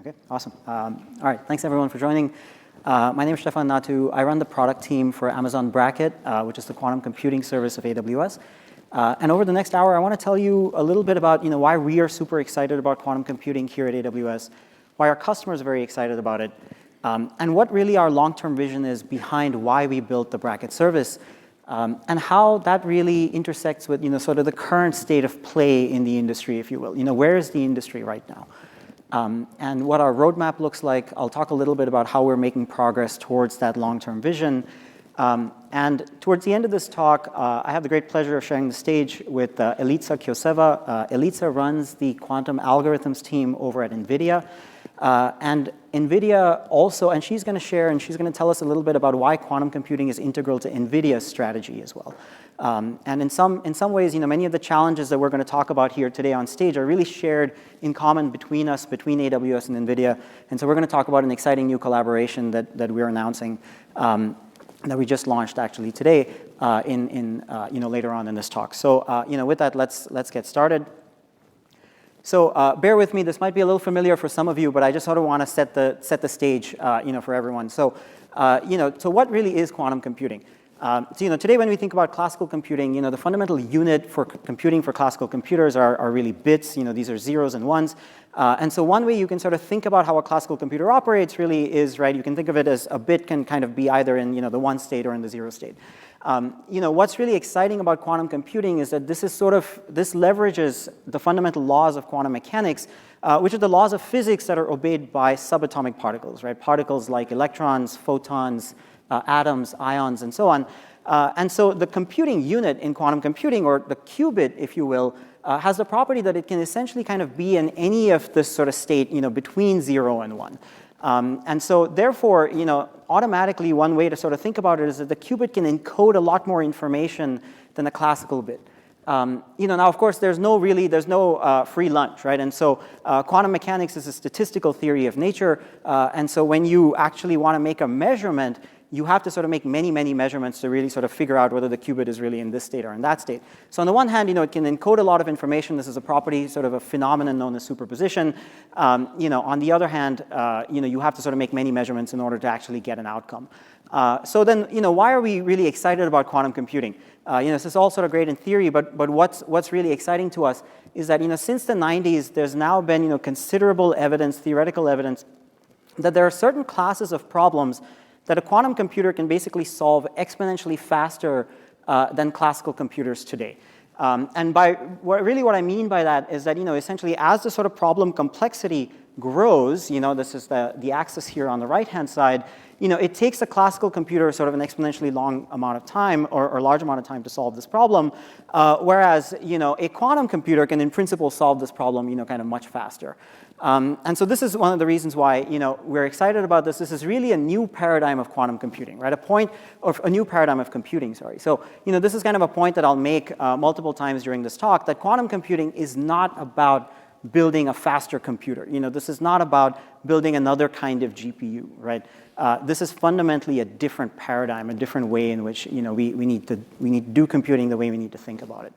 Okay, awesome. All right, thanks everyone for joining. My name is Stefan Natu. I run the product team for Amazon Braket, which is the quantum computing service of AWS. And over the next hour, I want to tell you a little bit about why we are super excited about quantum computing here at AWS, why our customers are very excited about it, and what really our long-term vision is behind why we built the Braket service, and how that really intersects with sort of the current state of play in the industry, if you will. Where is the industry right now? And what our roadmap looks like. I'll talk a little bit about how we're making progress towards that long-term vision. And towards the end of this talk, I have the great pleasure of sharing the stage with Elitsa Kyoseva. Elitsa runs the quantum algorithms team over at Nvidia. And Nvidia also, and she's going to share and she's going to tell us a little bit about why quantum computing is integral to Nvidia's strategy as well. And in some ways, many of the challenges that we're going to talk about here today on stage are really shared in common between us, between AWS and Nvidia. And so we're going to talk about an exciting new collaboration that we're announcing that we just launched actually today later on in this talk. So with that, let's get started. So bear with me. This might be a little familiar for some of you, but I just sort of want to set the stage for everyone. So so what really is quantum computing? So today when we think about classical computing, the fundamental unit for computing for classical computers are really bits. These are zeros and ones. And so one way you can sort of think about how a classical computer operates really is, right, you can think of it as a bit can kind of be either in the one state or in the zero state. What's really exciting about quantum computing is that this leverages the fundamental laws of quantum mechanics, which are the laws of physics that are obeyed by subatomic particles, right? Particles like electrons, photons, atoms, ions, and so on. And so the computing unit in quantum computing, or the qubit, if you will, has the property that it can essentially kind of be in any of this sort of state, between 0 and 1. And so therefore, automatically one way to sort of think about it is that the qubit can encode a lot more information than a classical bit. Now, of course, there's no free lunch, right? And so quantum mechanics is a statistical theory of nature. And so when you actually want to make a measurement, you have to sort of make many, many measurements to really sort of figure out whether the qubit is really in this state or in that state. So on the one hand, it can encode a lot of information. This is a property, sort of a phenomenon known as superposition. On the other hand, you have to sort of make many measurements in order to actually get an outcome. So then, why are we really excited about quantum computing? This is all sort of great in theory, but what's really exciting to us is that, since the 90s, there's now been, considerable evidence, theoretical evidence, that there are certain classes of problems that a quantum computer can basically solve exponentially faster than classical computers today. And what I mean by that is that, essentially as the sort of problem complexity grows, this is the axis here on the right-hand side, it takes a classical computer sort of an exponentially long amount of time or large amount of time to solve this problem, whereas, a quantum computer can in principle solve this problem, kind of much faster. And so this is one of the reasons why, we're excited about this. This is really a new paradigm of quantum computing, right? A new paradigm of computing, sorry. So, this is kind of a point that I'll make multiple times during this talk, that quantum computing is not about building a faster computer. This is not about building another kind of GPU, right? This is fundamentally a different paradigm, a different way in which, we need to do computing the way we need to think about it.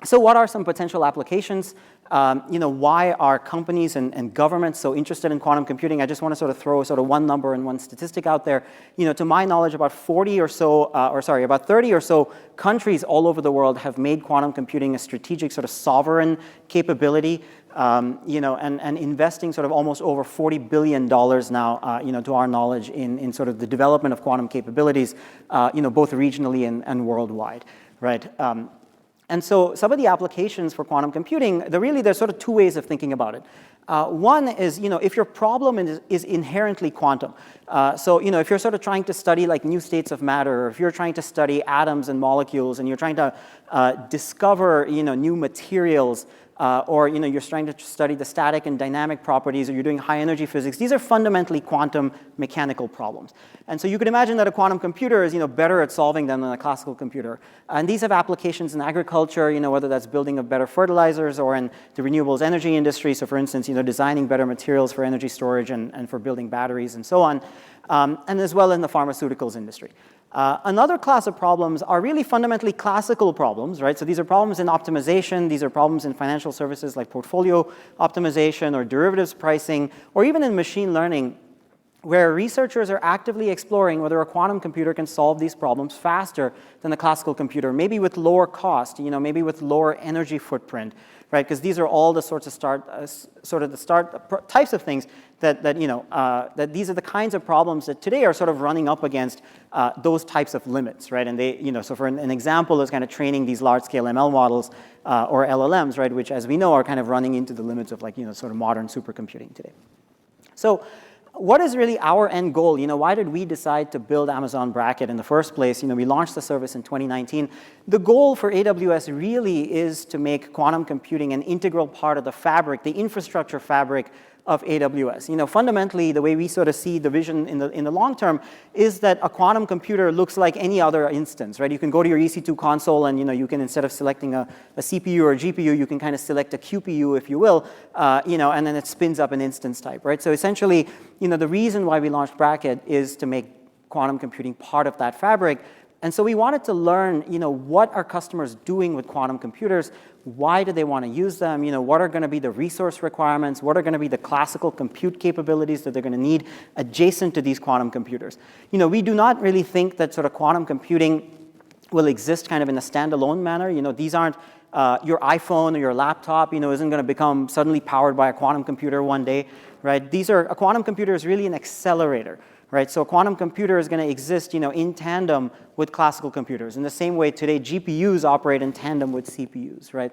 So what are some potential applications? Why are companies and governments so interested in quantum computing? I just want to sort of throw one number and one statistic out there. To my knowledge, about 30 or so countries all over the world have made quantum computing a strategic sort of sovereign capability, and investing sort of almost over $40 billion now, to our knowledge in sort of the development of quantum capabilities, both regionally and worldwide, right? And so some of the applications for quantum computing, there's sort of two ways of thinking about it. One is, if your problem is inherently quantum. So, if you're sort of trying to study like new states of matter, or if you're trying to study atoms and molecules, and you're trying to discover, new materials, or you're trying to study the static and dynamic properties, or you're doing high energy physics, these are fundamentally quantum mechanical problems. And so you could imagine that a quantum computer is better at solving them than a classical computer. And these have applications in agriculture, whether that's building of better fertilizers, or in the renewables energy industry. So for instance, designing better materials for energy storage and for building batteries and so on, and as well in the pharmaceuticals industry. Another class of problems are really fundamentally classical problems, right? So these are problems in optimization, these are problems in financial services like portfolio optimization or derivatives pricing, or even in machine learning, where researchers are actively exploring whether a quantum computer can solve these problems faster than the classical computer, maybe with lower cost, maybe with lower energy footprint, right? Because these are all the sorts of types of things that these are the kinds of problems that today are sort of running up against those types of limits, right? And they, so for an example is kind of training these large-scale ML models or LLMs, right? Which, as we know, are kind of running into the limits of sort of modern supercomputing today. So what is really our end goal? Why did we decide to build Amazon Braket in the first place? We launched the service in 2019. The goal for AWS really is to make quantum computing an integral part of the fabric, the infrastructure fabric of AWS. Fundamentally, the way we sort of see the vision in the long term is that a quantum computer looks like any other instance, right? You can go to your EC2 console and, you can, instead of selecting a CPU or a GPU, you can kind of select a QPU, if you will, and then it spins up an instance type, right? So essentially, the reason why we launched Braket is to make quantum computing part of that fabric. And so we wanted to learn, what are customers doing with quantum computers? Why do they want to use them? What are going to be the resource requirements? What are going to be the classical compute capabilities that they're going to need adjacent to these quantum computers? We do not really think that sort of quantum computing will exist kind of in a standalone manner. These aren't your iPhone or your laptop, isn't going to become suddenly powered by a quantum computer one day, right? A quantum computer is really an accelerator. Right? So a quantum computer is going to exist, in tandem with classical computers. In the same way today, GPUs operate in tandem with CPUs, right?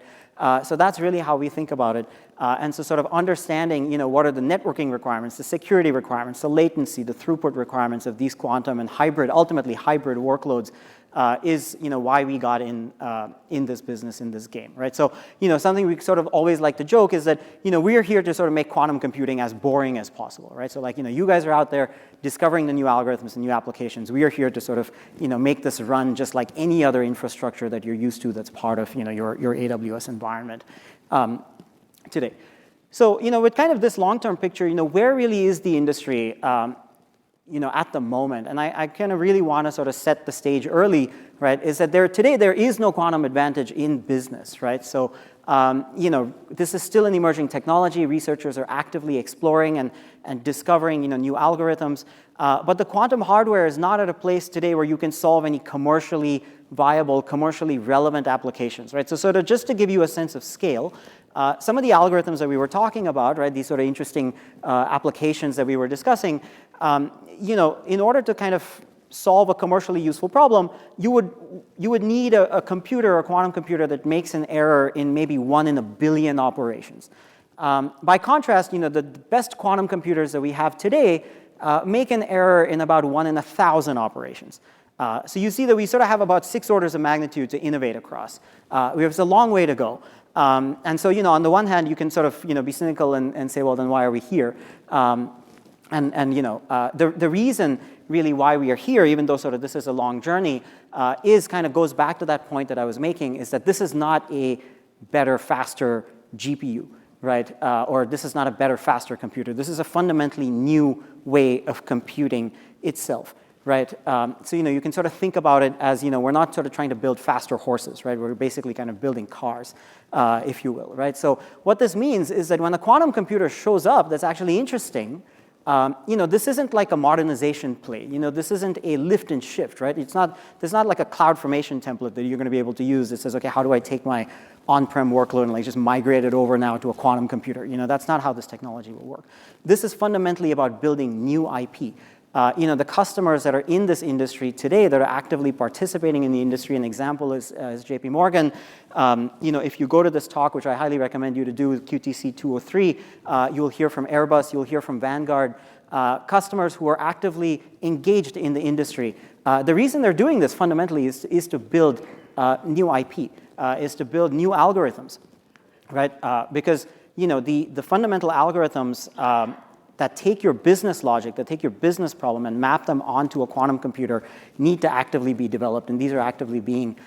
So that's really how we think about it. And so sort of understanding, what are the networking requirements, the security requirements, the latency, the throughput requirements of these quantum and ultimately hybrid workloads is, why we got in this business, in this game, right? So, something we sort of always like to joke is that, we're here to sort of make quantum computing as boring as possible, right? So you guys are out there discovering the new algorithms and new applications. We are here to sort of, make this run just like any other infrastructure that you're used to that's part of, your AWS environment today. So, with kind of this long-term picture, where really is the industry at the moment, and I kind of really want to sort of set the stage early, right, is that today there is no quantum advantage in business, right? So, this is still an emerging technology. Researchers are actively exploring and discovering, new algorithms. But the quantum hardware is not at a place today where you can solve any commercially viable, commercially relevant applications, right? So sort of just to give you a sense of scale, some of the algorithms that we were talking about, right, these sort of interesting applications that we were discussing, in order to kind of solve a commercially useful problem, you would need a computer, a quantum computer that makes an error in maybe 1 in a billion operations. By contrast, the best quantum computers that we have today make an error in about 1 in 1,000 operations. So you see that we sort of have about 6 orders of magnitude to innovate across. We have a long way to go. And so, on the one hand, you can sort of, be cynical and say, well, then why are we here? The reason really why we are here, even though sort of this is a long journey, goes back to that point that I was making, is that this is not a better, faster GPU, right? Or this is not a better, faster computer. This is a fundamentally new way of computing itself, right? So, you can sort of think about it as, we're not sort of trying to build faster horses, right? We're basically kind of building cars, if you will, right? So what this means is that when a quantum computer shows up that's actually interesting, this isn't like a modernization play. This isn't a lift and shift, right? There's not like a cloud formation template that you're going to be able to use that says, okay, how do I take my on-prem workload and just migrate it over now to a quantum computer? That's not how this technology will work. This is fundamentally about building new IP. The customers that are in this industry today that are actively participating in the industry, an example is JP Morgan. If you go to this talk, which I highly recommend you to do with QTC203, you'll hear from Airbus, you'll hear from Vanguard, customers who are actively engaged in the industry. The reason they're doing this fundamentally is to build new IP, is to build new algorithms, right? Because the fundamental algorithms that take your business logic, that take your business problem and map them onto a quantum computer need to actively be developed, and these are actively being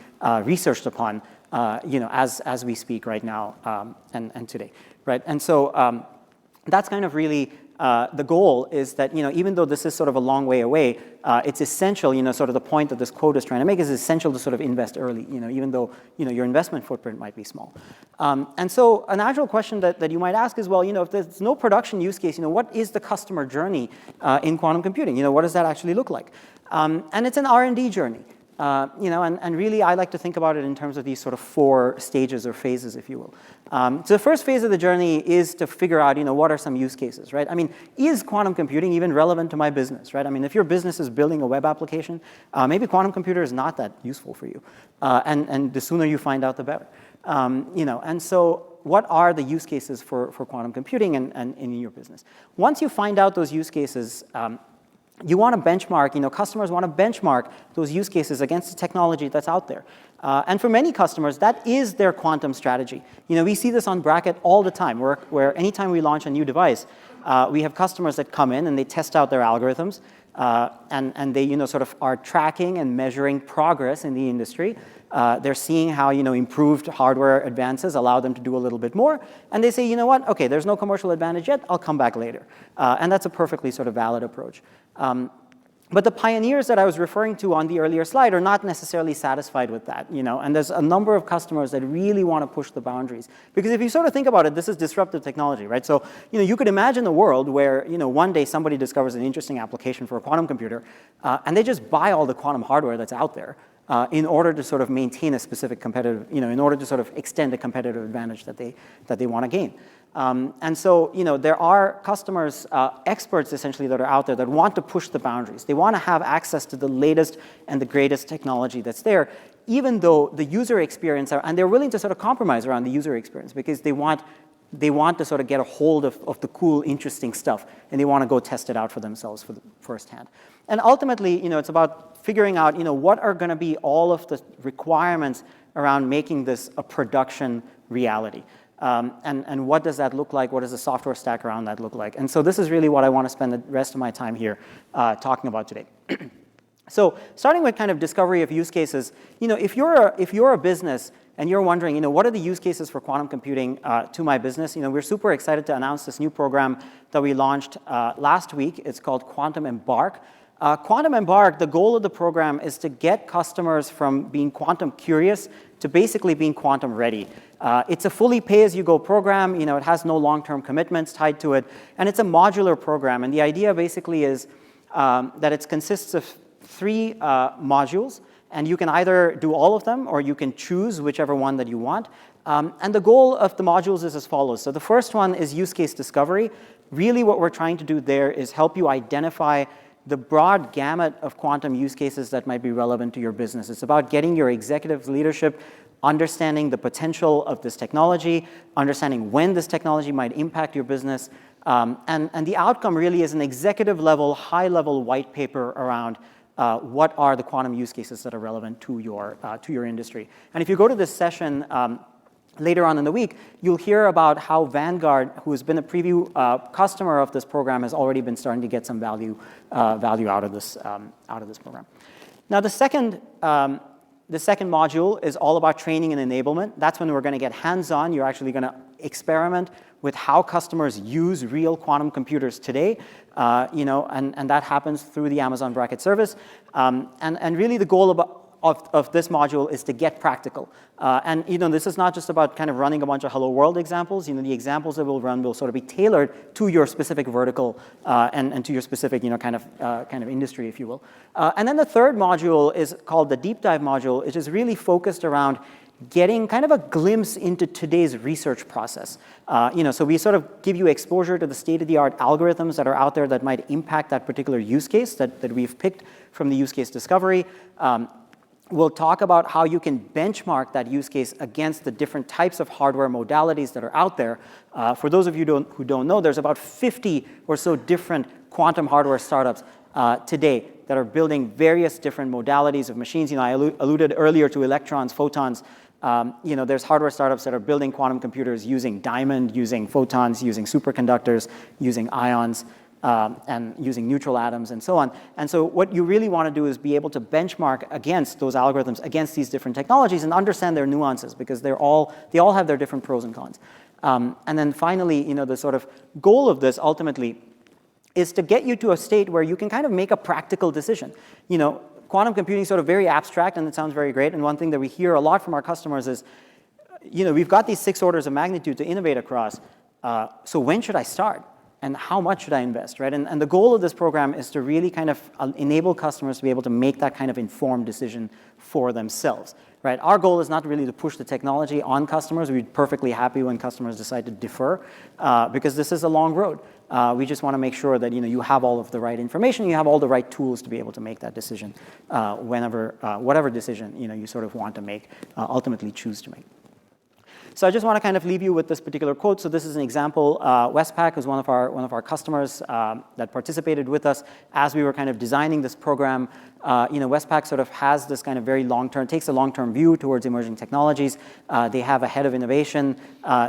researched upon, as we speak right now and today, right? And so that's kind of really the goal, is that, even though this is sort of a long way away, it's essential, sort of the point that this quote is trying to make is essential to sort of invest early, even though, your investment footprint might be small. And so a natural question that you might ask is, well, if there's no production use case, what is the customer journey in quantum computing? What does that actually look like? And it's an R&D journey. And really I like to think about it in terms of these sort of 4 stages or phases, if you will. So the first phase of the journey is to figure out, what are some use cases, right? I mean, is quantum computing even relevant to my business, right? I mean, if your business is building a web application, maybe quantum computer is not that useful for you. And the sooner you find out, the better. And so what are the use cases for quantum computing and in your business? Once you find out those use cases, you want to benchmark, customers want to benchmark those use cases against the technology that's out there. And for many customers, that is their quantum strategy. We see this on Braket all the time, where anytime we launch a new device, we have customers that come in and they test out their algorithms, and they, sort of are tracking and measuring progress in the industry. They're seeing how, improved hardware advances allow them to do a little bit more. And they say, what, okay, there's no commercial advantage yet, I'll come back later. And that's a perfectly sort of valid approach. But the pioneers that I was referring to on the earlier slide are not necessarily satisfied with that, and there's a number of customers that really want to push the boundaries. Because if you sort of think about it, this is disruptive technology, right? So, you could imagine a world where, one day somebody discovers an interesting application for a quantum computer, and they just buy all the quantum hardware that's out there in order to sort of maintain a specific competitive, in order to sort of extend a competitive advantage that they want to gain. And so, there are customers, experts essentially, that are out there that want to push the boundaries. They want to have access to the latest and the greatest technology that's there, even though the user experience and they're willing to sort of compromise around the user experience because they want to sort of get a hold of the cool, interesting stuff, and they want to go test it out for themselves for the first hand. And ultimately, it's about figuring out, what are going to be all of the requirements around making this a production reality. And what does that look like? What does the software stack around that look like? And so this is really what I want to spend the rest of my time here talking about today. So starting with kind of discovery of use cases, if you're a business and you're wondering, what are the use cases for quantum computing to my business? We're super excited to announce this new program that we launched last week. It's called Quantum Embark. Quantum Embark, the goal of the program is to get customers from being quantum curious to basically being quantum ready. It's a fully pay-as-you-go program. It has no long-term commitments tied to it, and it's a modular program. And the idea basically is that it consists of 3 modules, and you can either do all of them or you can choose whichever one that you want. And the goal of the modules is as follows. So the first one is use case discovery. Really what we're trying to do there is help you identify the broad gamut of quantum use cases that might be relevant to your business. It's about getting your executive leadership understanding the potential of this technology, understanding when this technology might impact your business, and the outcome really is an executive level, high level white paper around what are the quantum use cases that are relevant to your industry. And if you go to this session later on in the week, you'll hear about how Vanguard, who has been a preview customer of this program, has already been starting to get some value out of this program. Now, the second module is all about training and enablement. That's when we're going to get hands-on. You're actually going to experiment with how customers use real quantum computers today, and that happens through the Amazon Braket service. And really the goal of this module is to get practical. And this is not just about kind of running a bunch of Hello World examples. The examples that we'll run will sort of be tailored to your specific vertical and to your specific kind of industry, if you will. And then the third module is called the deep dive module, which is really focused around getting kind of a glimpse into today's research process. So we sort of give you exposure to the state-of-the-art algorithms that are out there that might impact that particular use case that we've picked from the use case discovery. We'll talk about how you can benchmark that use case against the different types of hardware modalities that are out there. For those of you who don't know, there's about 50 or so different quantum hardware startups today that are building various different modalities of machines. I alluded earlier to electrons, photons. There's hardware startups that are building quantum computers using diamond, using photons, using superconductors, using ions, and using neutral atoms and so on. And so what you really want to do is be able to benchmark against those algorithms, against these different technologies, and understand their nuances, because they all have their different pros and cons. And then finally, the sort of goal of this ultimately is to get you to a state where you can kind of make a practical decision. Quantum computing is sort of very abstract, and it sounds very great. And one thing that we hear a lot from our customers is, we've got these 6 orders of magnitude to innovate across. So when should I start? And how much should I invest, right? And the goal of this program is to really kind of enable customers to be able to make that kind of informed decision for themselves, right? Our goal is not really to push the technology on customers. We'd be perfectly happy when customers decide to defer, because this is a long road. We just want to make sure that you have all of the right information, you have all the right tools to be able to make that decision whatever decision you sort of want to make, ultimately choose to make. So I just want to kind of leave you with this particular quote. So this is an example. Westpac is one of our customers that participated with us as we were kind of designing this program. Westpac sort of has this kind of very long-term, takes a long-term view towards emerging technologies. They have a head of innovation,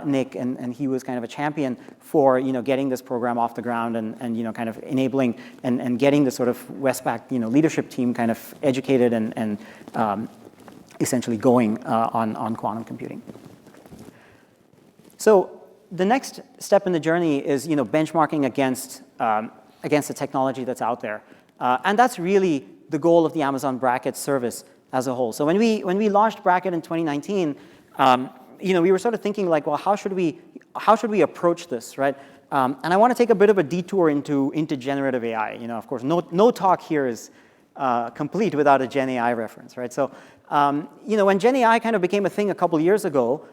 Nick, and he was kind of a champion for getting this program off the ground and kind of enabling and getting the sort of Westpac leadership team kind of educated and essentially going on quantum computing. So the next step in the journey is benchmarking against the technology that's out there, and that's really the goal of the Amazon Braket service as a whole. So when we launched Braket in 2019, we were sort of thinking like, well, how should we approach this, right? And I want to take a bit of a detour into generative AI. Of course, no talk here is complete without a Gen AI reference, right? So when Gen AI kind of became a thing a couple years ago,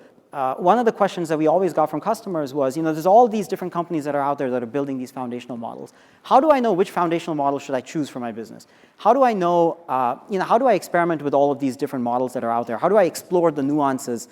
one of the questions that we always got from customers was, there's all these different companies that are out there that are building these foundational models. How do I know which foundational model should I choose for my business? How do I know, how do I experiment with all of these different models that are out there? How do I explore the nuances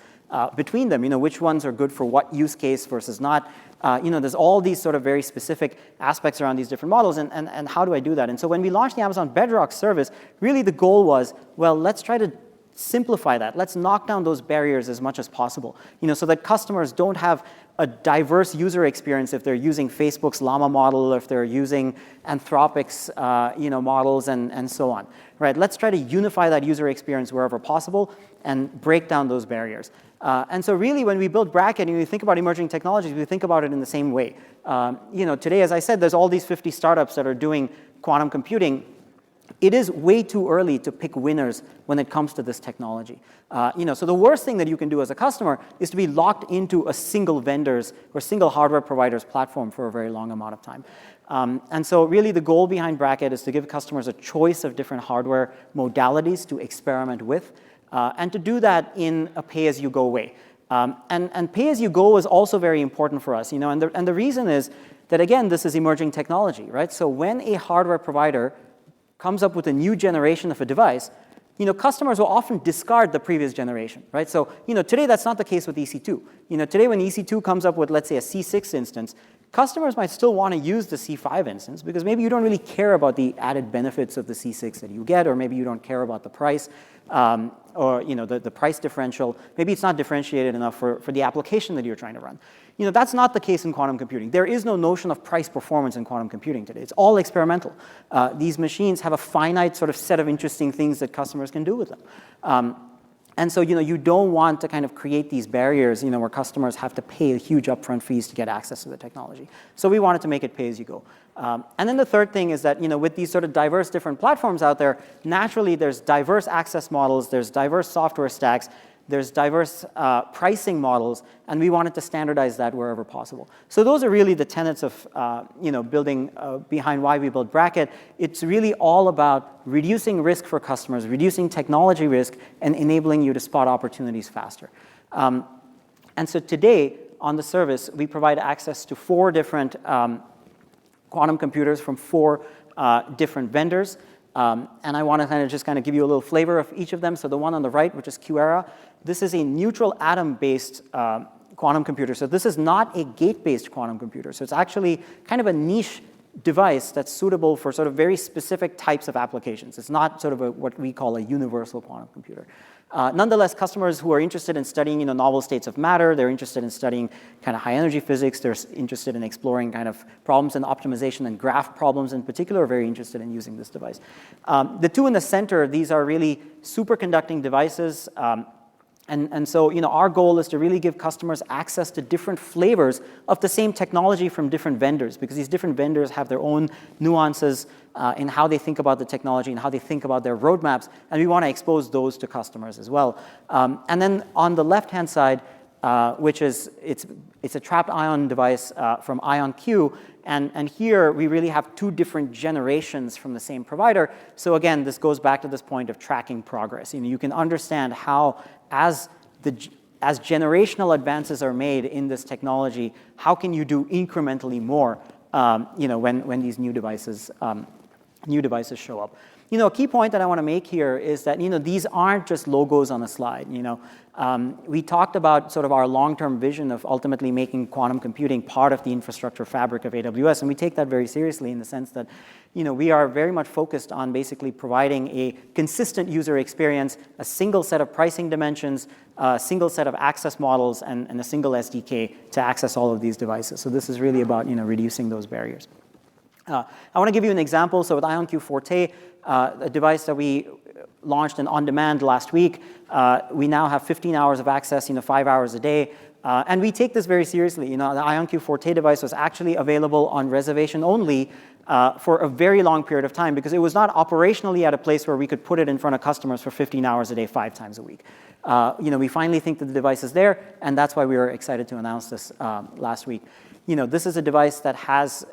between them? Which ones are good for what use case versus not? There's all these sort of very specific aspects around these different models, and how do I do that? And so when we launched the Amazon Bedrock service, really the goal was, well, let's try to simplify that. Let's knock down those barriers as much as possible, so that customers don't have a diverse user experience if they're using Facebook's Llama model, or if they're using Anthropic's models, and so on, right? Let's try to unify that user experience wherever possible and break down those barriers. And so really when we build Braket and we think about emerging technologies, we think about it in the same way. Today, as I said, there's all these 50 startups that are doing quantum computing. It is way too early to pick winners when it comes to this technology. So the worst thing that you can do as a customer is to be locked into a single vendor's or single hardware provider's platform for a very long amount of time. And so really the goal behind Braket is to give customers a choice of different hardware modalities to experiment with, and to do that in a pay-as-you-go way. And pay-as-you-go is also very important for us. And the reason is that, again, this is emerging technology, right? So when a hardware provider comes up with a new generation of a device, customers will often discard the previous generation, right? So, today that's not the case with EC2. Today when EC2 comes up with, let's say, a C6 instance, customers might still want to use the C5 instance because maybe you don't really care about the added benefits of the C6 that you get, or maybe you don't care about the price, or the price differential. Maybe it's not differentiated enough for the application that you're trying to run. That's not the case in quantum computing. There is no notion of price performance in quantum computing today. It's all experimental. These machines have a finite sort of set of interesting things that customers can do with them. And so, you don't want to kind of create these barriers, where customers have to pay huge upfront fees to get access to the technology. So we wanted to make it pay as you go. And then the third thing is that, with these sort of diverse different platforms out there, naturally there's diverse access models, there's diverse software stacks, there's diverse pricing models, and we wanted to standardize that wherever possible. So those are really the tenets of building behind why we built Braket. It's really all about reducing risk for customers, reducing technology risk, and enabling you to spot opportunities faster. And so today on the service, we provide access to 4 different quantum computers from 4 different vendors. And I want to just give you a little flavor of each of them. So the one on the right, which is QEra, this is a neutral atom-based quantum computer. So this is not a gate-based quantum computer. So it's actually kind of a niche device that's suitable for sort of very specific types of applications. It's not sort of what we call a universal quantum computer. Nonetheless, customers who are interested in studying novel states of matter, they're interested in studying kind of high energy physics, they're interested in exploring kind of problems in optimization and graph problems in particular, are very interested in using this device. The 2 in the center, these are really superconducting devices. And so, our goal is to really give customers access to different flavors of the same technology from different vendors, because these different vendors have their own nuances in how they think about the technology and how they think about their roadmaps, and we want to expose those to customers as well. And then on the left-hand side, which is, it's a trapped ion device from IonQ, and here we really have two different generations from the same provider. So again, this goes back to this point of tracking progress. You can understand how, as generational advances are made in this technology, how can you do incrementally more, when these new devices show up. A key point that I want to make here is that, these aren't just logos on a slide. We talked about sort of our long-term vision of ultimately making quantum computing part of the infrastructure fabric of AWS, and we take that very seriously in the sense that, we are very much focused on basically providing a consistent user experience, a single set of pricing dimensions, a single set of access models, and a single SDK to access all of these devices. So this is really about, reducing those barriers. I want to give you an example. So with IonQ Forte, a device that we launched in on-demand last week, we now have 15 hours of access, 5 hours a day. And we take this very seriously. The IonQ Forte device was actually available on reservation only for a very long period of time, because it was not operationally at a place where we could put it in front of customers for 15 hours a day, 5 times a week. We finally think that the device is there, and that's why we were excited to announce this last week. This is a device that has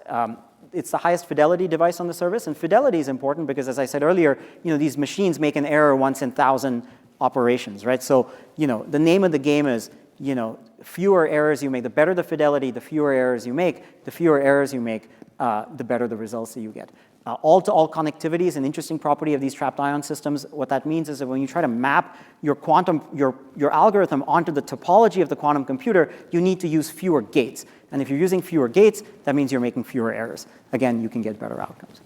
it's the highest fidelity device on the service, and fidelity is important because, as I said earlier, these machines make an error once in 1,000 operations, right? So, the name of the game is, fewer errors you make, the better the fidelity, the fewer errors you make, the better the results that you get. All-to-all connectivity is an interesting property of these trapped ion systems. What that means is that when you try to map your algorithm onto the topology of the quantum computer, you need to use fewer gates. And if you're using fewer gates, that means you're making fewer errors. Again, you can get better outcomes.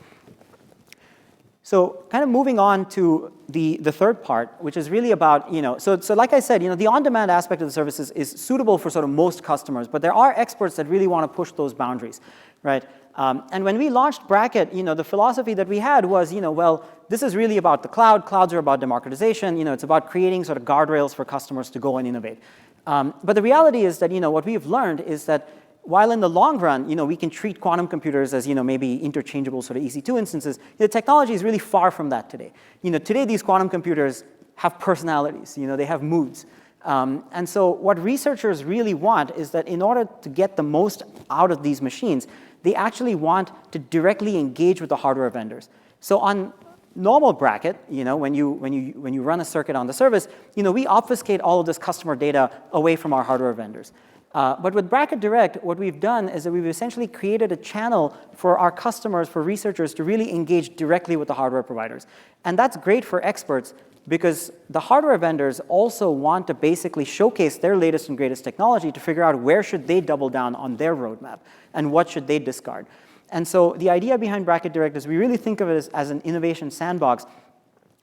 So kind of moving on to the third part, which is really about, so like I said, the on-demand aspect of the services is suitable for sort of most customers, but there are experts that really want to push those boundaries, right? And when we launched Braket, the philosophy that we had was, well, this is really about the cloud. Clouds are about democratization. It's about creating sort of guardrails for customers to go and innovate. But the reality is that, what we've learned is that while in the long run, we can treat quantum computers as, maybe interchangeable sort of EC2 instances, the technology is really far from that today. Today these quantum computers have personalities. They have moods. And so what researchers really want is that in order to get the most out of these machines, they actually want to directly engage with the hardware vendors. So on normal Braket, when you run a circuit on the service, we obfuscate all of this customer data away from our hardware vendors. But with Braket Direct, what we've done is that we've essentially created a channel for our customers, for researchers, to really engage directly with the hardware providers. And that's great for experts, because the hardware vendors also want to basically showcase their latest and greatest technology to figure out where should they double down on their roadmap and what should they discard. And so the idea behind Braket Direct is we really think of it as an innovation sandbox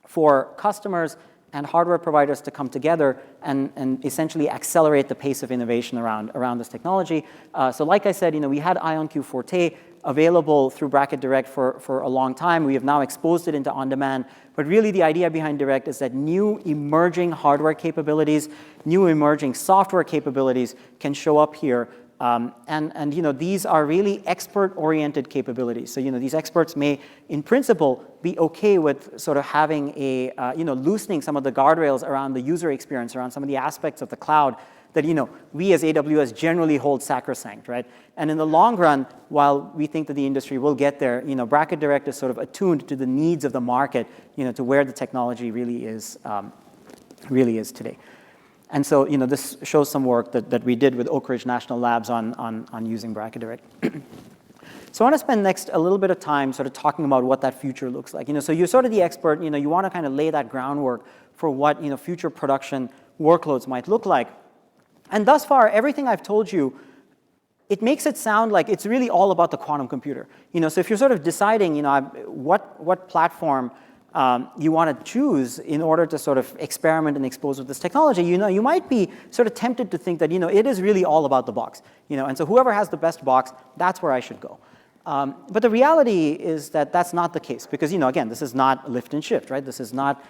for customers and hardware providers to come together and essentially accelerate the pace of innovation around this technology. So like I said, we had IonQ Forte available through Braket Direct for a long time. We have now exposed it into on-demand. But really the idea behind Direct is that new emerging hardware capabilities, new emerging software capabilities can show up here. And these are really expert-oriented capabilities. So, these experts may, in principle, be okay with sort of having a, loosening some of the guardrails around the user experience, around some of the aspects of the cloud that, we as AWS generally hold sacrosanct, right? And in the long run, while we think that the industry will get there, Braket Direct is sort of attuned to the needs of the market, to where the technology really is today. And so, this shows some work that we did with Oak Ridge National Labs on using Braket Direct. So I want to spend next a little bit of time sort of talking about what that future looks like. So you're sort of the expert, you want to kind of lay that groundwork for what, future production workloads might look like. And thus far, everything I've told you, it makes it sound like it's really all about the quantum computer. So if you're sort of deciding, what platform you want to choose in order to sort of experiment and expose with this technology, you might be sort of tempted to think that, it is really all about the box. And so whoever has the best box, that's where I should go. But the reality is that that's not the case because, again, this is not lift and shift, right? This is not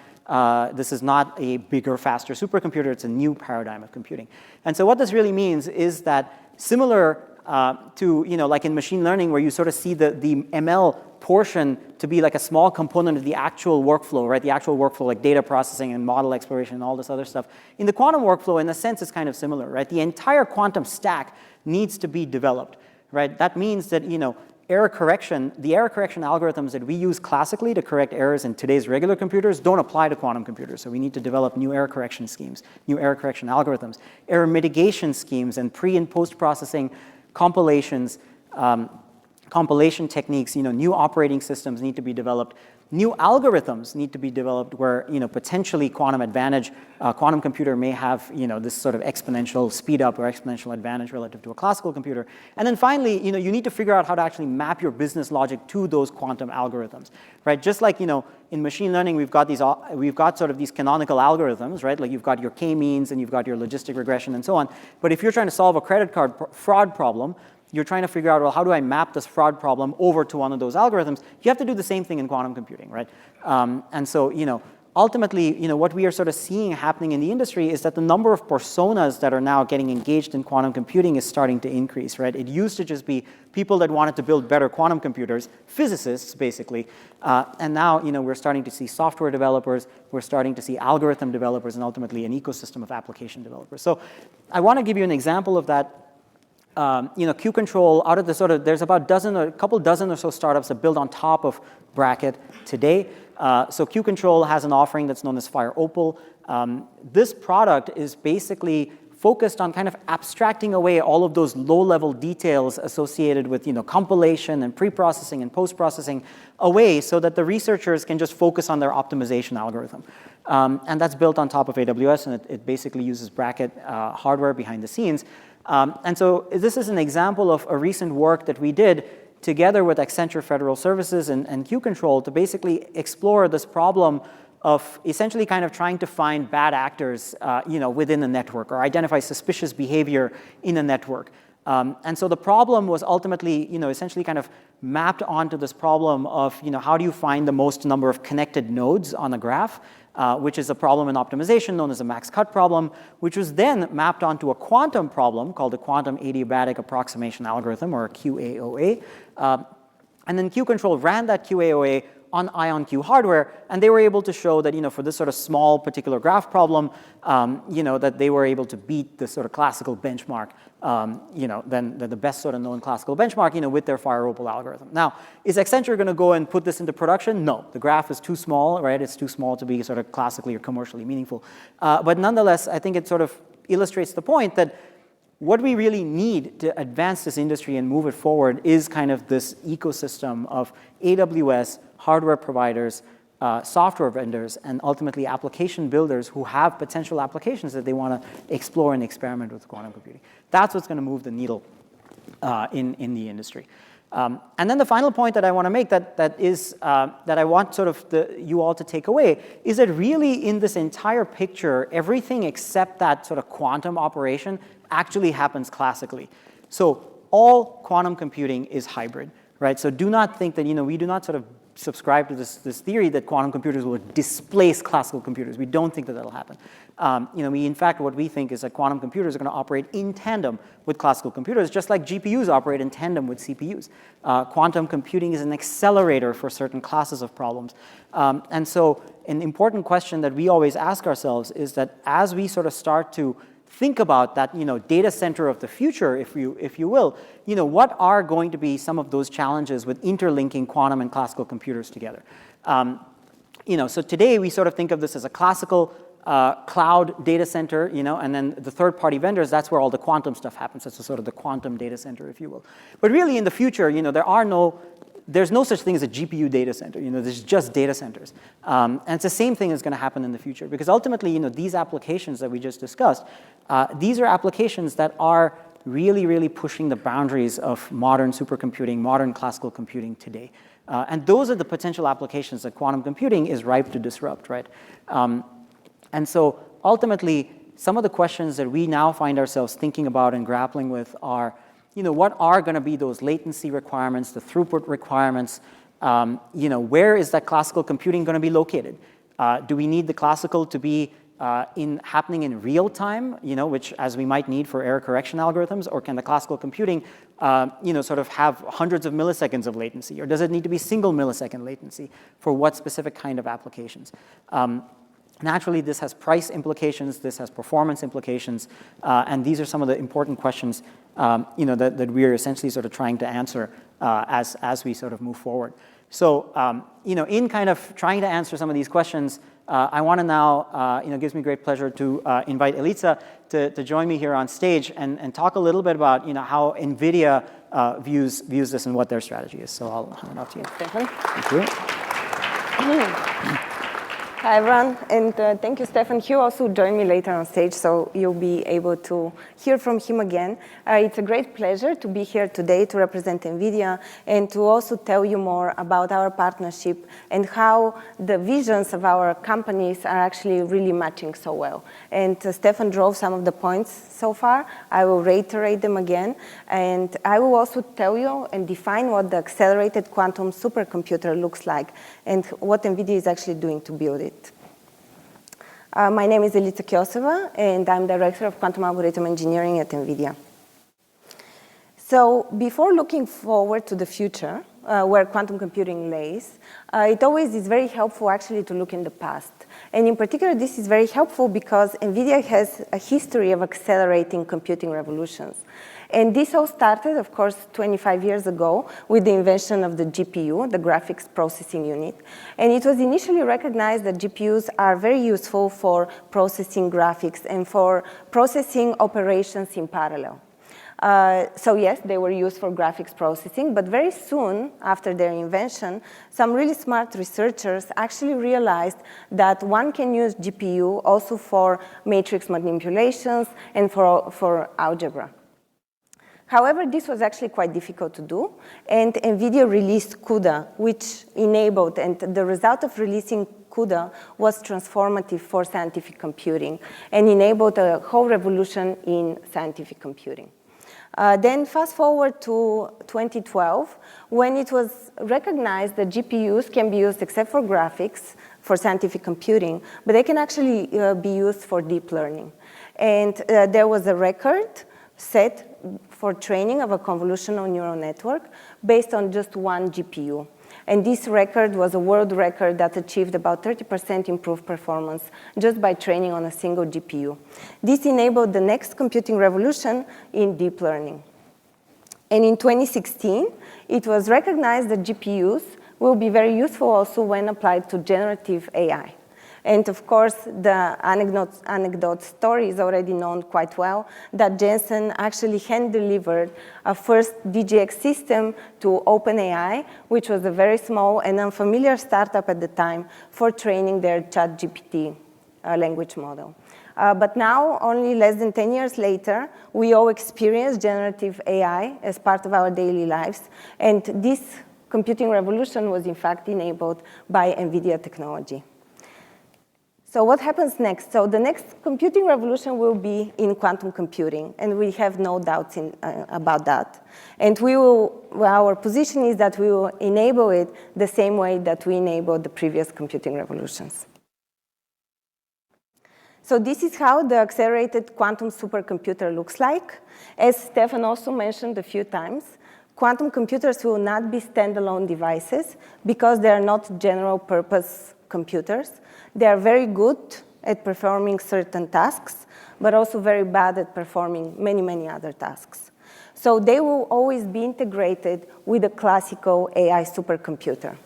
This is not a bigger, faster supercomputer. It's a new paradigm of computing. And so what this really means is that similar to, like in machine learning, where you sort of see the ML portion to be like a small component of the actual workflow, right? The actual workflow, like data processing and model exploration and all this other stuff. In the quantum workflow, in a sense, it's kind of similar, right? The entire quantum stack needs to be developed, right? That means that, error correction, the error correction algorithms that we use classically to correct errors in today's regular computers don't apply to quantum computers. So we need to develop new error correction schemes, new error correction algorithms, error mitigation schemes, and pre- and post-processing compilations, compilation techniques, new operating systems need to be developed. New algorithms need to be developed where, potentially quantum advantage, quantum computer may have, this sort of exponential speed up or exponential advantage relative to a classical computer. And then finally, you need to figure out how to actually map your business logic to those quantum algorithms, right? Just like, in machine learning, we've got sort of these canonical algorithms, right? Like you've got your k-means and you've got your logistic regression and so on. But if you're trying to solve a credit card fraud problem, you're trying to figure out, well, how do I map this fraud problem over to one of those algorithms? You have to do the same thing in quantum computing, right? And so, ultimately, what we are sort of seeing happening in the industry is that the number of personas that are now getting engaged in quantum computing is starting to increase, right? It used to just be people that wanted to build better quantum computers, physicists, basically. And now, we're starting to see software developers, we're starting to see algorithm developers, and ultimately an ecosystem of application developers. So I want to give you an example of that. Q-Control, out of the sort of, there's about a couple dozen or so startups that build on top of Braket today. So Q-Control has an offering that's known as Fire Opal. This product is basically focused on kind of abstracting away all of those low-level details associated with, compilation and pre-processing and post-processing away so that the researchers can just focus on their optimization algorithm. And that's built on top of AWS, and it basically uses Braket hardware behind the scenes. And so this is an example of a recent work that we did together with Accenture Federal Services and Q-Control to basically explore this problem of essentially kind of trying to find bad actors, within a network or identify suspicious behavior in a network. And so the problem was ultimately, essentially kind of mapped onto this problem of, how do you find the most number of connected nodes on a graph, which is a problem in optimization known as a max cut problem, which was then mapped onto a quantum problem called the quantum adiabatic approximation algorithm, or QAOA. And then Q-Control ran that QAOA on IonQ hardware, and they were able to show that, for this sort of small particular graph problem, that they were able to beat the sort of classical benchmark, than the best sort of known classical benchmark, with their Fire Opal algorithm. Now, is Accenture going to go and put this into production? No, the graph is too small, right? It's too small to be sort of classically or commercially meaningful. But nonetheless, I think it sort of illustrates the point that what we really need to advance this industry and move it forward is kind of this ecosystem of AWS, hardware providers, software vendors, and ultimately application builders who have potential applications that they want to explore and experiment with quantum computing. That's what's going to move the needle in the industry. And then the final point that I want to make that I want sort of you all to take away is that really in this entire picture, everything except that sort of quantum operation actually happens classically. So all quantum computing is hybrid, right? So do not think that, we do not sort of subscribe to this theory that quantum computers will displace classical computers. We don't think that that'll happen. In fact, what we think is that quantum computers are going to operate in tandem with classical computers, just like GPUs operate in tandem with CPUs. Quantum computing is an accelerator for certain classes of problems. And so an important question that we always ask ourselves is that as we sort of start to think about that, data center of the future, if you will, what are going to be some of those challenges with interlinking quantum and classical computers together? So today we sort of think of this as a classical cloud data center, and then the third-party vendors, that's where all the quantum stuff happens. That's sort of the quantum data center, if you will. But really in the future, there's no such thing as a GPU data center. There's just data centers. And it's the same thing is going to happen in the future because ultimately, these applications that we just discussed, these are applications that are really, really pushing the boundaries of modern supercomputing, modern classical computing today. And those are the potential applications that quantum computing is ripe to disrupt, right? And so ultimately, some of the questions that we now find ourselves thinking about and grappling with are, what are going to be those latency requirements, the throughput requirements? Where is that classical computing going to be located? Do we need the classical to be happening in real time, which as we might need for error correction algorithms, or can the classical computing, sort of have hundreds of milliseconds of latency, or does it need to be single millisecond latency for what specific kind of applications? Naturally, this has price implications, this has performance implications, and these are some of the important questions, that we are essentially sort of trying to answer as we sort of move forward. So, in kind of trying to answer some of these questions, I want to now, it gives me great pleasure to invite Elica to join me here on stage and talk a little bit about, how Nvidia views this and what their strategy is. So I'll hand it off to you. Stefan. Thank you. Hi, everyone, and thank you, Stefan. He also joined me later on stage, so you'll be able to hear from him again. It's a great pleasure to be here today to represent Nvidia and to also tell you more about our partnership and how the visions of our companies are actually really matching so well. And Stefan drove some of the points so far. I will reiterate them again, and I will also tell you and define what the accelerated quantum supercomputer looks like and what Nvidia is actually doing to build it. My name is Elica Kioseva, and I'm Director of Quantum Algorithm Engineering at Nvidia. So before looking forward to the future, where quantum computing lays, it always is very helpful actually to look in the past. And in particular, this is very helpful because Nvidia has a history of accelerating computing revolutions. And this all started, of course, 25 years ago with the invention of the GPU, the graphics processing unit. And it was initially recognized that GPUs are very useful for processing graphics and for processing operations in parallel. So yes, they were used for graphics processing, but very soon after their invention, some really smart researchers actually realized that one can use GPU also for matrix manipulations and for algebra. However, this was actually quite difficult to do, and Nvidia released CUDA, which enabled, and the result of releasing CUDA was transformative for scientific computing and enabled a whole revolution in scientific computing. Then fast forward to 2012, when it was recognized that GPUs can be used except for graphics for scientific computing, but they can actually be used for deep learning. And there was a record set for training of a convolutional neural network based on just one GPU. And this record was a world record that achieved about 30% improved performance just by training on a single GPU. This enabled the next computing revolution in deep learning. And in 2016, it was recognized that GPUs will be very useful also when applied to generative AI. And of course, the anecdote story is already known quite well, that Jensen actually hand-delivered a first DGX system to OpenAI, which was a very small and unfamiliar startup at the time for training their ChatGPT language model. But now, only less than 10 years later, we all experience generative AI as part of our daily lives. And this computing revolution was, in fact, enabled by NVIDIA technology. So what happens next? So the next computing revolution will be in quantum computing, and we have no doubts about that. And our position is that we will enable it the same way that we enabled the previous computing revolutions. So this is how the accelerated quantum supercomputer looks like. As Stefan also mentioned a few times, quantum computers will not be standalone devices because they are not general-purpose computers. They are very good at performing certain tasks, but also very bad at performing many, many other tasks. So they will always be integrated with a classical AI supercomputer.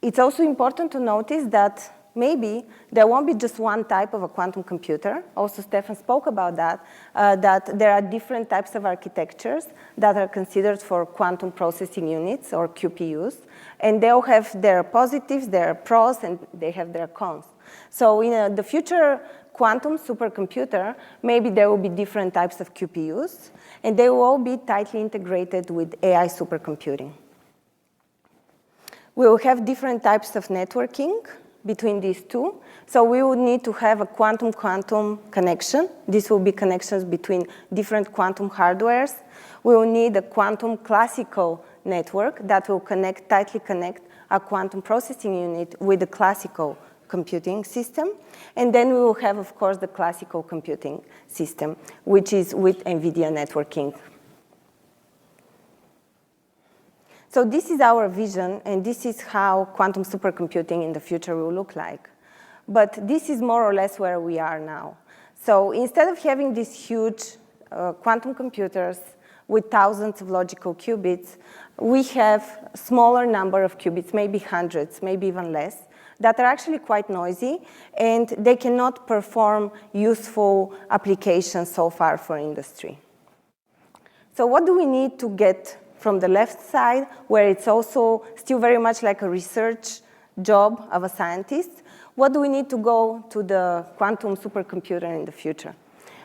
It's also important to notice that maybe there won't be just one type of a quantum computer. Also, Stefan spoke about that, that there are different types of architectures that are considered for quantum processing units, or QPUs. And they all have their positives, their pros, and they have their cons. So in the future quantum supercomputer, maybe there will be different types of QPUs, and they will all be tightly integrated with AI supercomputing. We will have different types of networking between these two. So we will need to have a quantum-quantum connection. This will be connections between different quantum hardwares. We will need a quantum classical network that will tightly connect a quantum processing unit with a classical computing system. And then we will have, of course, the classical computing system, which is with NVIDIA networking. So this is our vision, and this is how quantum supercomputing in the future will look like. But this is more or less where we are now. So instead of having these huge quantum computers with thousands of logical qubits, we have a smaller number of qubits, maybe hundreds, maybe even less, that are actually quite noisy, and they cannot perform useful applications so far for industry. So what do we need to get from the left side, where it's also still very much like a research job of a scientist? What do we need to go to the quantum supercomputer in the future?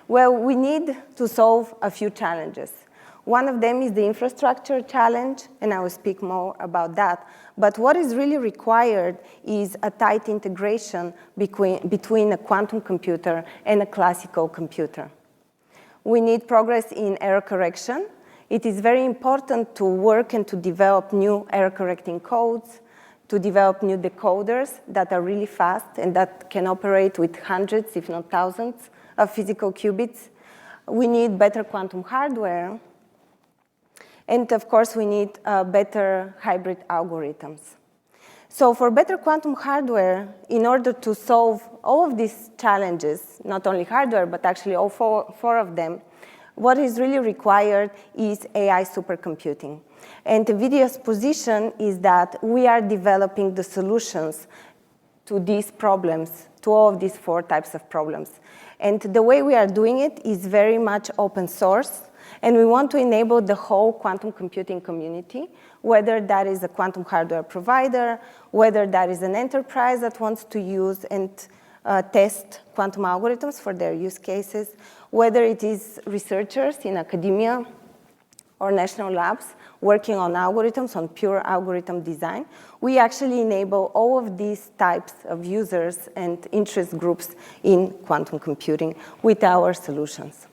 Well, we need to solve a few challenges. One of them is the infrastructure challenge, and I will speak more about that. But what is really required is a tight integration between a quantum computer and a classical computer. We need progress in error correction. It is very important to work and to develop new error correcting codes, to develop new decoders that are really fast and that can operate with hundreds, if not thousands, of physical qubits. We need better quantum hardware. And of course, we need better hybrid algorithms. So for better quantum hardware, in order to solve all of these challenges, not only hardware, but actually all four of them, what is really required is AI supercomputing. And NVIDIA's position is that we are developing the solutions to these problems, to all of these four types of problems. And the way we are doing it is very much open source. And we want to enable the whole quantum computing community, whether that is a quantum hardware provider, whether that is an enterprise that wants to use and test quantum algorithms for their use cases, whether it is researchers in academia or national labs working on algorithms, on pure algorithm design. We actually enable all of these types of users and interest groups in quantum computing with our solutions.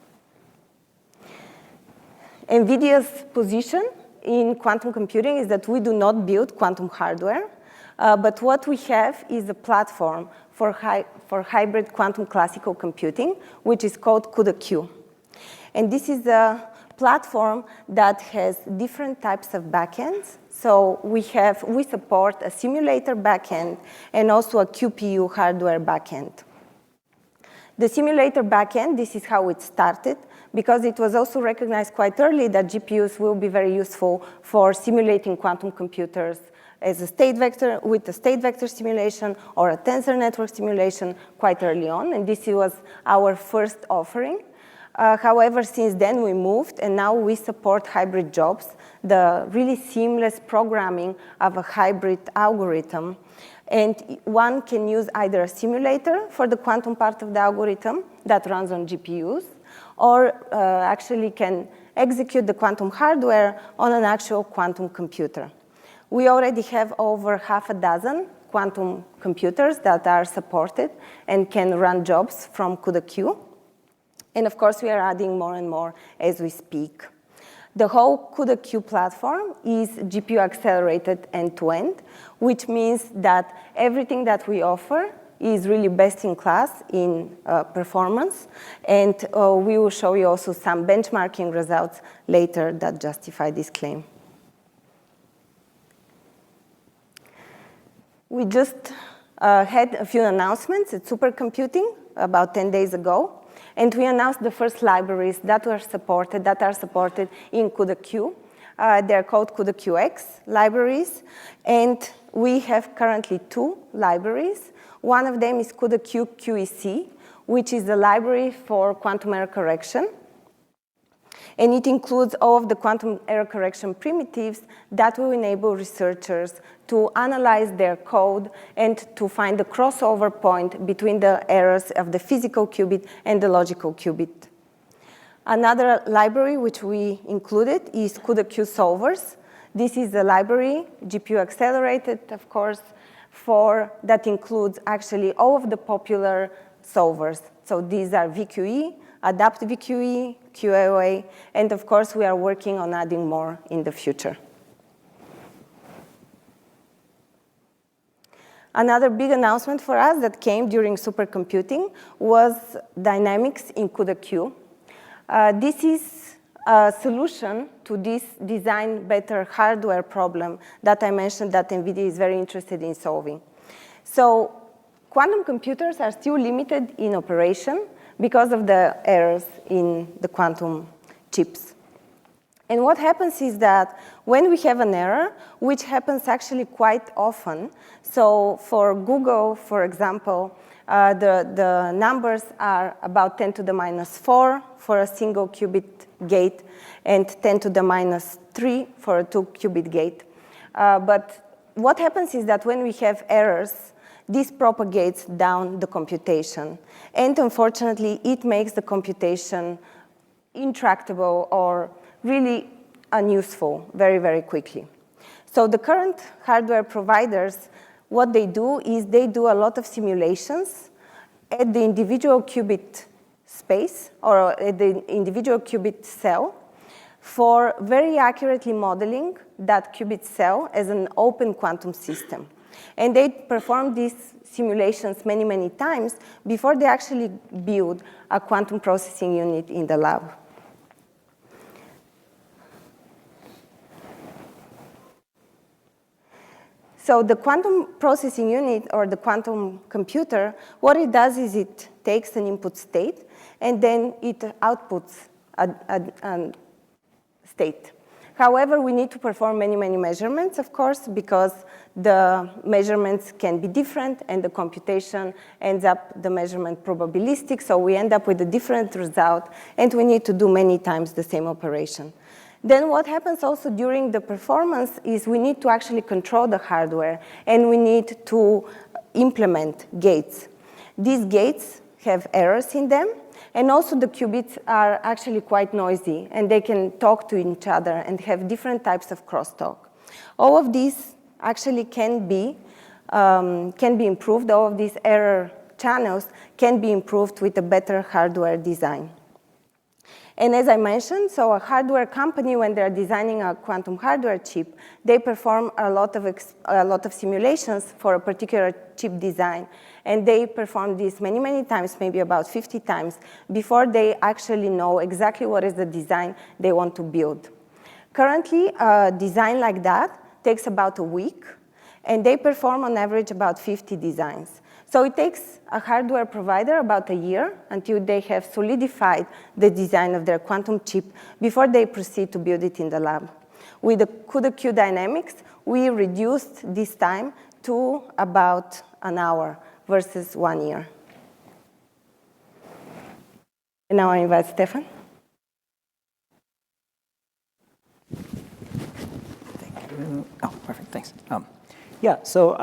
NVIDIA's position in quantum computing is that we do not build quantum hardware, but what we have is a platform for hybrid quantum classical computing, which is called CUDA-Q. And this is a platform that has different types of backends. So we support a simulator backend and also a QPU hardware backend. The simulator backend, this is how it started, because it was also recognized quite early that GPUs will be very useful for simulating quantum computers as a state vector, with a state vector simulation or a tensor network simulation quite early on, and this was our first offering. However, since then we moved, and now we support hybrid jobs, the really seamless programming of a hybrid algorithm. And one can use either a simulator for the quantum part of the algorithm that runs on GPUs, or actually can execute the quantum hardware on an actual quantum computer. We already have over half a dozen quantum computers that are supported and can run jobs from CUDA-Q. And of course, we are adding more and more as we speak. The whole CUDA-Q platform is GPU accelerated end-to-end, which means that everything that we offer is really best in class in performance. And we will show you also some benchmarking results later that justify this claim. We just had a few announcements at Supercomputing about 10 days ago. And we announced the first libraries that are supported in CUDA-Q. They're called CUDA-QX libraries. And we have currently 2 libraries. One of them is CUDA-Q-QEC, which is the library for quantum error correction. And it includes all of the quantum error correction primitives that will enable researchers to analyze their code and to find the crossover point between the errors of the physical qubit and the logical qubit. Another library which we included is CUDA-Q solvers. This is a library, GPU accelerated, of course, that includes actually all of the popular solvers. So these are VQE, Adapt VQE, QAOA, and of course, we are working on adding more in the future. Another big announcement for us that came during supercomputing was dynamics in CUDA-Q. This is a solution to this design better hardware problem that I mentioned that NVIDIA is very interested in solving. So quantum computers are still limited in operation because of the errors in the quantum chips. And what happens is that when we have an error, which happens actually quite often, so for Google, for example, the numbers are about 10 to the minus 4 for a single qubit gate and 10 to the minus 3 for a 2-qubit gate. But what happens is that when we have errors, this propagates down the computation. And unfortunately, it makes the computation intractable or really unuseful very, very quickly. So the current hardware providers, what they do is they do a lot of simulations at the individual qubit space or at the individual qubit cell for very accurately modeling that qubit cell as an open quantum system. And they perform these simulations many, many times before they actually build a quantum processing unit in the lab. So the quantum processing unit or the quantum computer, what it does is it takes an input state and then it outputs a state. However, we need to perform many, many measurements, of course, because the measurements can be different and the computation ends up the measurement probabilistic, so we end up with a different result and we need to do many times the same operation. Then what happens also during the performance is we need to actually control the hardware and we need to implement gates. These gates have errors in them and also the qubits are actually quite noisy and they can talk to each other and have different types of crosstalk. All of these actually can be improved. All of these error channels can be improved with a better hardware design. And as I mentioned, so a hardware company, when they're designing a quantum hardware chip, they perform a lot of simulations for a particular chip design. And they perform this many, many times, maybe about 50 times, before they actually know exactly what is the design they want to build. Currently, a design like that takes about a week, and they perform on average about 50 designs. So it takes a hardware provider about a year until they have solidified the design of their quantum chip before they proceed to build it in the lab. With the CUDA-Q dynamics, we reduced this time to about an hour versus 1 year. And now I invite Stefan. Thank you. Oh, perfect, thanks. Yeah, so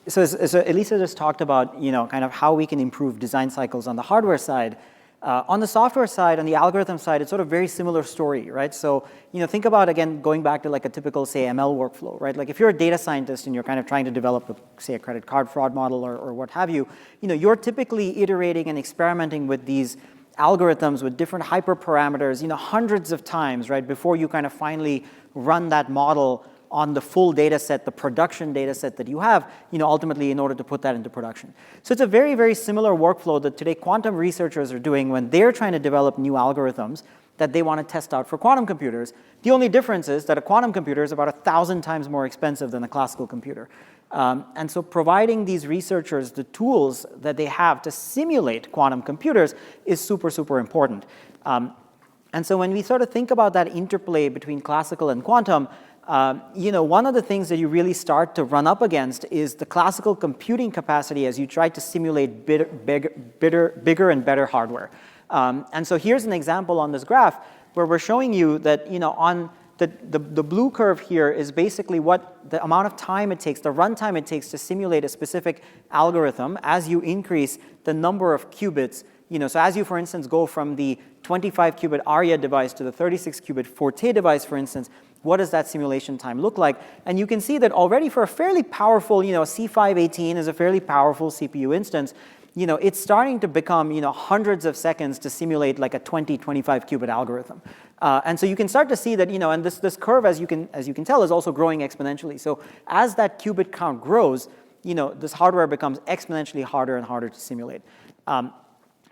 Elisa just talked about, kind of how we can improve design cycles on the hardware side. On the software side, on the algorithm side, it's sort of very similar story, right? So, think about, again, going back to like a typical, say, ML workflow, right? Like if you're a data scientist and you're kind of trying to develop, say, a credit card fraud model or what have you, you're typically iterating and experimenting with these algorithms with different hyperparameters, hundreds of times, right, before you kind of finally run that model on the full data set, the production data set that you have, ultimately in order to put that into production. So it's a very, very similar workflow that today quantum researchers are doing when they're trying to develop new algorithms that they want to test out for quantum computers. The only difference is that a quantum computer is about 1,000 times more expensive than a classical computer. And so providing these researchers the tools that they have to simulate quantum computers is super, super important. And so when we sort of think about that interplay between classical and quantum, one of the things that you really start to run up against is the classical computing capacity as you try to simulate bigger and better hardware. And so here's an example on this graph where we're showing you that, on the blue curve here is basically what the amount of time it takes, the runtime it takes to simulate a specific algorithm as you increase the number of qubits. So as you, for instance, go from the 25-qubit Arya device to the 36-qubit Forte device, for instance, what does that simulation time look like? And you can see that already for a fairly powerful, C518 is a fairly powerful CPU instance, it's starting to become, hundreds of seconds to simulate like a 25-qubit algorithm. And so you can start to see that, and this curve, as you can tell, is also growing exponentially. So as that qubit count grows, this hardware becomes exponentially harder and harder to simulate.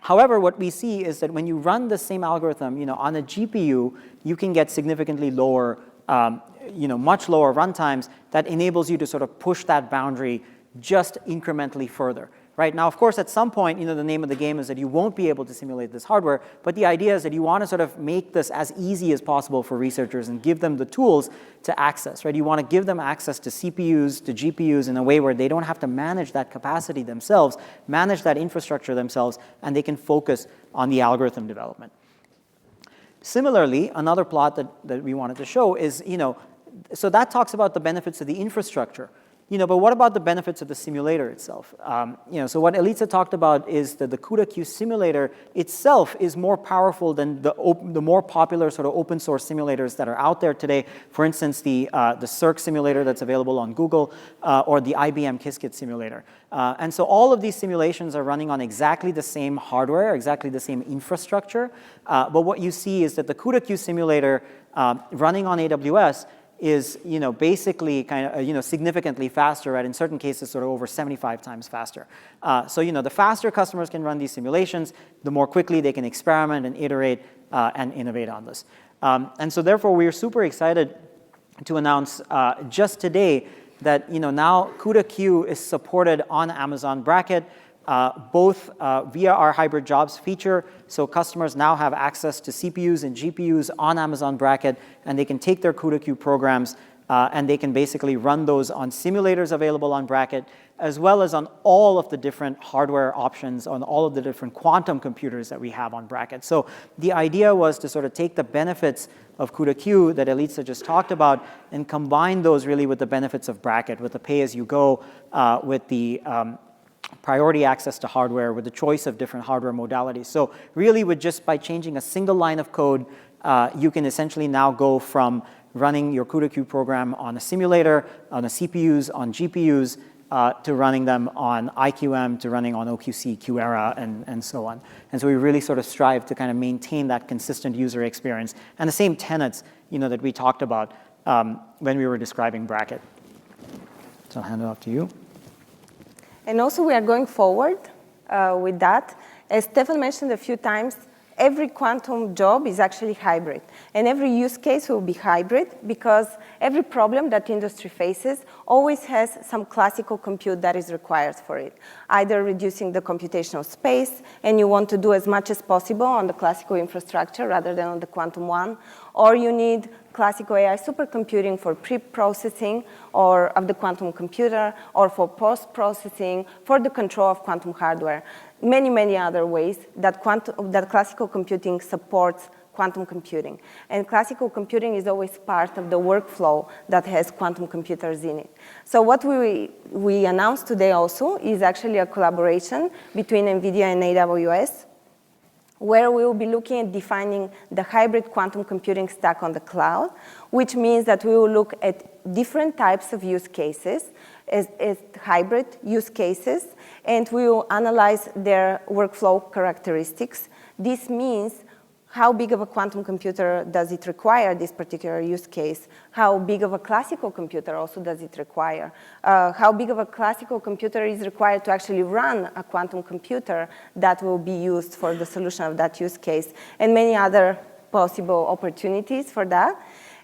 However, what we see is that when you run the same algorithm, on a GPU, you can get significantly lower, much lower runtimes that enables you to sort of push that boundary just incrementally further. Right? Now, of course, at some point, the name of the game is that you won't be able to simulate this hardware, but the idea is that you want to sort of make this as easy as possible for researchers and give them the tools to access, right? You want to give them access to CPUs, to GPUs in a way where they don't have to manage that capacity themselves, manage that infrastructure themselves, and they can focus on the algorithm development. Similarly, another plot that we wanted to show is, so that talks about the benefits of the infrastructure. But what about the benefits of the simulator itself? So what Elitsa talked about is that the CUDA-Q simulator itself is more powerful than the more popular sort of open source simulators that are out there today. For instance, the Cirque simulator that's available on Google, or the IBM Qiskit simulator. And so all of these simulations are running on exactly the same hardware, exactly the same infrastructure. But what you see is that the CUDA-Q simulator running on AWS is basically kind of significantly faster, right? In certain cases, sort of over 75 times faster. So the faster customers can run these simulations, the more quickly they can experiment and iterate and innovate on this. And so therefore, we are super excited to announce just today that now CUDA-Q is supported on Amazon Braket, both via our hybrid jobs feature. So customers now have access to CPUs and GPUs on Amazon Braket, and they can take their CUDA-Q programs and they can basically run those on simulators available on Braket, as well as on all of the different hardware options, on all of the different quantum computers that we have on Braket. So the idea was to sort of take the benefits of CUDA-Q that Elitsa just talked about and combine those really with the benefits of Braket, with the pay-as-you-go, with the priority access to hardware, with the choice of different hardware modalities. So really, by changing a single line of code, you can essentially now go from running your CUDA-Q program on a simulator, on a CPUs, on GPUs, to running them on IQM, to running on OQC, QEra, and so on. And so we really sort of strive to kind of maintain that consistent user experience and the same tenets that we talked about when we were describing Braket. So I'll hand it off to you. And also, we are going forward with that. As Stefan mentioned a few times, every quantum job is actually hybrid. And every use case will be hybrid because every problem that industry faces always has some classical compute that is required for it, either reducing the computational space, and you want to do as much as possible on the classical infrastructure rather than on the quantum one, or you need classical AI supercomputing for pre-processing or of the quantum computer, or for post-processing, for the control of quantum hardware. Many, many other ways that classical computing supports quantum computing. And classical computing is always part of the workflow that has quantum computers in it. So what we announced today also is actually a collaboration between Nvidia and AWS, where we will be looking at defining the hybrid quantum computing stack on the cloud, which means that we will look at different types of use cases as hybrid use cases, and we will analyze their workflow characteristics. This means how big of a quantum computer does it require, this particular use case? How big of a classical computer also does it require? How big of a classical computer is required to actually run a quantum computer that will be used for the solution of that use case? And many other possible opportunities for that.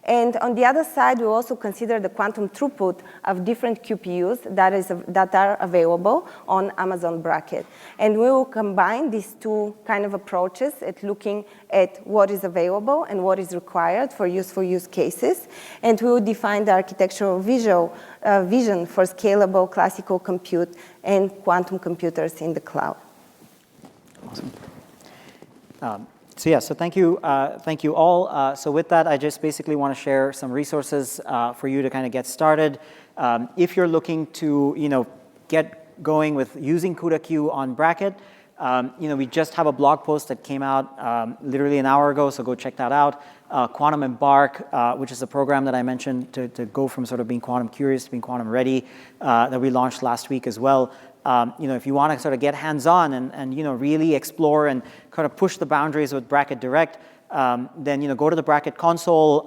And on the other side, we also consider the quantum throughput of different QPUs that are available on Amazon Braket. And we will combine these two kind of approaches at looking at what is available and what is required for useful use cases. And we will define the architectural vision for scalable classical compute and quantum computers in the cloud. Awesome. So thank you all. So with that, I just basically want to share some resources for you to kind of get started. If you're looking to get going with using CUDA-Q on Braket, we just have a blog post that came out literally an hour ago, so go check that out. Quantum Embark, which is a program that I mentioned to go from sort of being quantum curious to being quantum ready, that we launched last week as well. If you want to sort of get hands-on and really explore and kind of push the boundaries with Braket Direct, then go to the Braket console,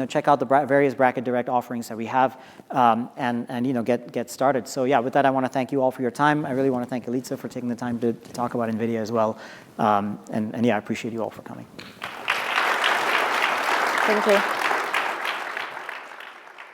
check out the various Braket Direct offerings that we have, and get started. So yeah, with that, I want to thank you all for your time. I really want to thank Elitsa for taking the time to talk about NVIDIA as well. And yeah, I appreciate you all for coming. Thank you.